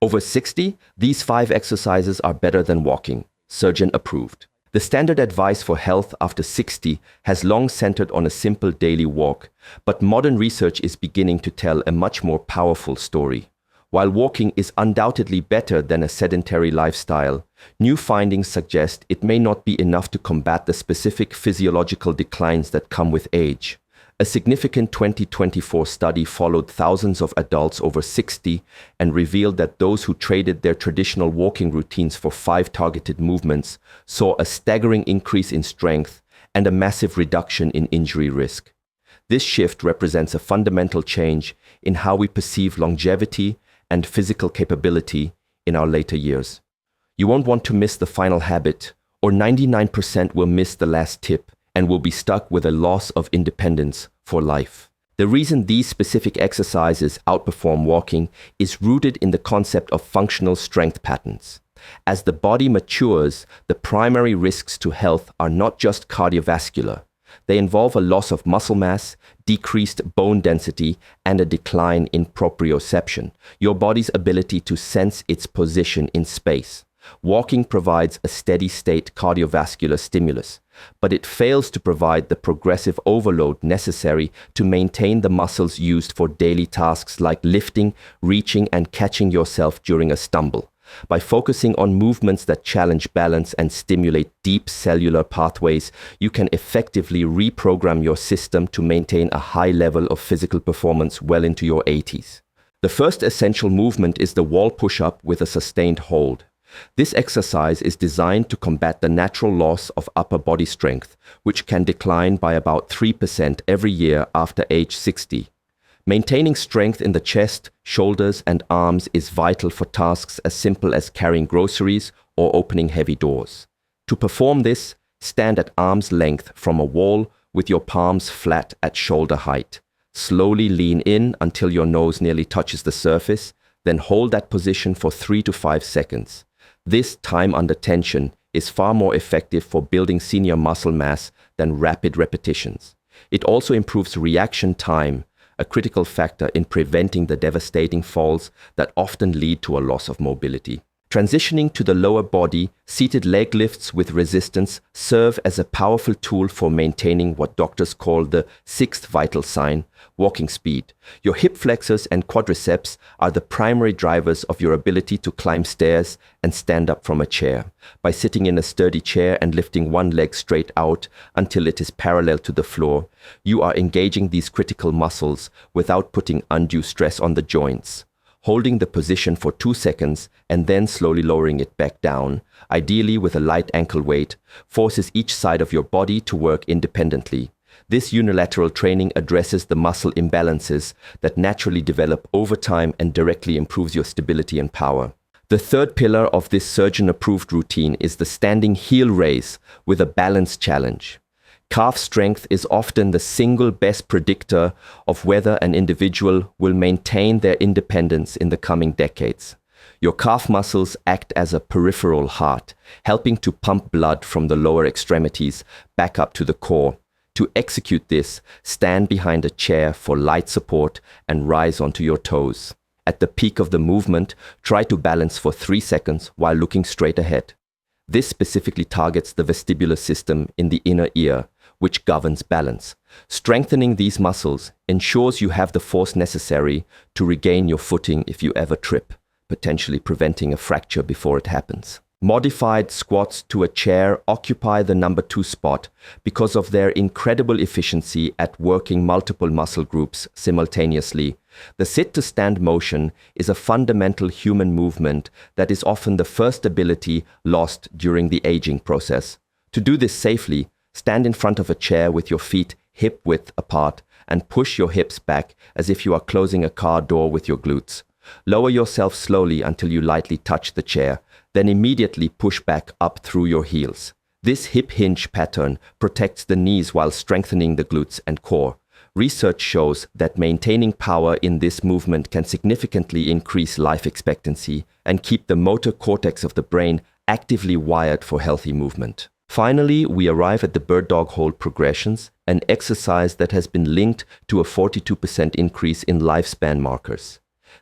Over 60, these 5 exercises are better than walking, surgeon approved. The standard advice for health after 60 has long centered on a simple daily walk, but modern research is beginning to tell a much more powerful story. While walking is undoubtedly better than a sedentary lifestyle, new findings suggest it may not be enough to combat the specific physiological declines that come with age. A significant 2024 study followed thousands of adults over 60 and revealed that those who traded their traditional walking routines for 5 targeted movements saw a staggering increase in strength and a massive reduction in injury risk. This shift represents a fundamental change in how we perceive longevity and physical capability in our later years. You won't want to miss the final habit, or 99% will miss the last tip and will be stuck with a loss of independence for life. The reason these specific exercises outperform walking is rooted in the concept of functional strength patterns. As the body matures, the primary risks to health are not just cardiovascular. They involve a loss of muscle mass, decreased bone density, and a decline in proprioception, your body's ability to sense its position in space. Walking provides a steady-state cardiovascular stimulus, but it fails to provide the progressive overload necessary to maintain the muscles used for daily tasks like lifting, reaching, and catching yourself during a stumble. By focusing on movements that challenge balance and stimulate deep cellular pathways, you can effectively reprogram your system to maintain a high level of physical performance well into your 80s. The first essential movement is the wall push-up with a sustained hold. This exercise is designed to combat the natural loss of upper body strength, which can decline by about 3% every year after age 60. Maintaining strength in the chest, shoulders, and arms is vital for tasks as simple as carrying groceries or opening heavy doors. To perform this, stand at arm's length from a wall with your palms flat at shoulder height. Slowly lean in until your nose nearly touches the surface, then hold that position for 3 to 5 seconds. This time under tension is far more effective for building senior muscle mass than rapid repetitions. It also improves reaction time, a critical factor in preventing the devastating falls that often lead to a loss of mobility. Transitioning to the lower body, seated leg lifts with resistance serve as a powerful tool for maintaining what doctors call the 6th vital sign, walking speed. Your hip flexors and quadriceps are the primary drivers of your ability to climb stairs and stand up from a chair. By sitting in a sturdy chair and lifting one leg straight out until it is parallel to the floor, you are engaging these critical muscles without putting undue stress on the joints. Holding the position for 2 seconds and then slowly lowering it back down, ideally with a light ankle weight, forces each side of your body to work independently. This unilateral training addresses the muscle imbalances that naturally develop over time and directly improves your stability and power. The third pillar of this surgeon-approved routine is the standing heel raise with a balance challenge. Calf strength is often the single best predictor of whether an individual will maintain their independence in the coming decades. Your calf muscles act as a peripheral heart, helping to pump blood from the lower extremities back up to the core. To execute this, stand behind a chair for light support and rise onto your toes. At the peak of the movement, try to balance for 3 seconds while looking straight ahead. This specifically targets the vestibular system in the inner ear, which governs balance. Strengthening these muscles ensures you have the force necessary to regain your footing if you ever trip, potentially preventing a fracture before it happens. Modified squats to a chair occupy the number 2 spot because of their incredible efficiency at working multiple muscle groups simultaneously. The sit-to-stand motion is a fundamental human movement that is often the first ability lost during the aging process. To do this safely, stand in front of a chair with your feet hip-width apart and push your hips back as if you are closing a car door with your glutes. Lower yourself slowly until you lightly touch the chair, then immediately push back up through your heels. This hip hinge pattern protects the knees while strengthening the glutes and core. Research shows that maintaining power in this movement can significantly increase life expectancy and keep the motor cortex of the brain actively wired for healthy movement. Finally, we arrive at the bird dog hold progressions, an exercise that has been linked to a 42% increase in lifespan markers.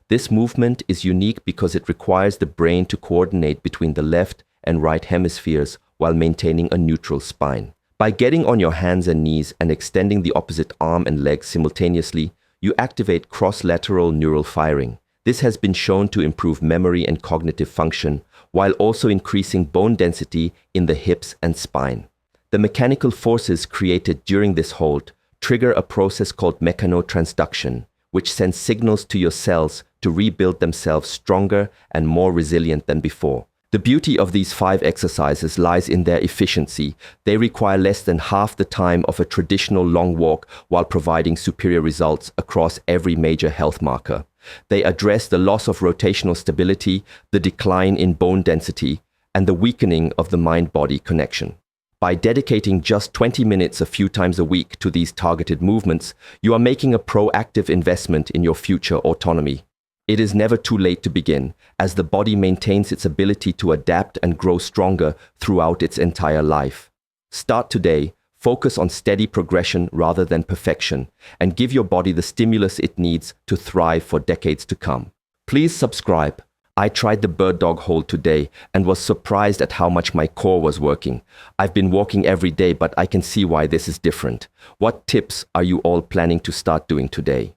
This movement is unique because it requires the brain to coordinate between the left and right hemispheres while maintaining a neutral spine. By getting on your hands and knees and extending the opposite arm and leg simultaneously, you activate cross-lateral neural firing. This has been shown to improve memory and cognitive function while also increasing bone density in the hips and spine. The mechanical forces created during this hold trigger a process called mechanotransduction, which sends signals to your cells to rebuild themselves stronger and more resilient than before. The beauty of these 5 exercises lies in their efficiency. They require less than half the time of a traditional long walk while providing superior results across every major health marker. They address the loss of rotational stability, the decline in bone density, and the weakening of the mind-body connection. By dedicating just 20 minutes a few times a week to these targeted movements, you are making a proactive investment in your future autonomy. It is never too late to begin, as the body maintains its ability to adapt and grow stronger throughout its entire life. Start today, focus on steady progression rather than perfection, and give your body the stimulus it needs to thrive for decades to come. Please subscribe. I tried the bird dog hold today and was surprised at how much my core was working. I've been walking every day, but I can see why this is different. What tips are you all planning to start doing today?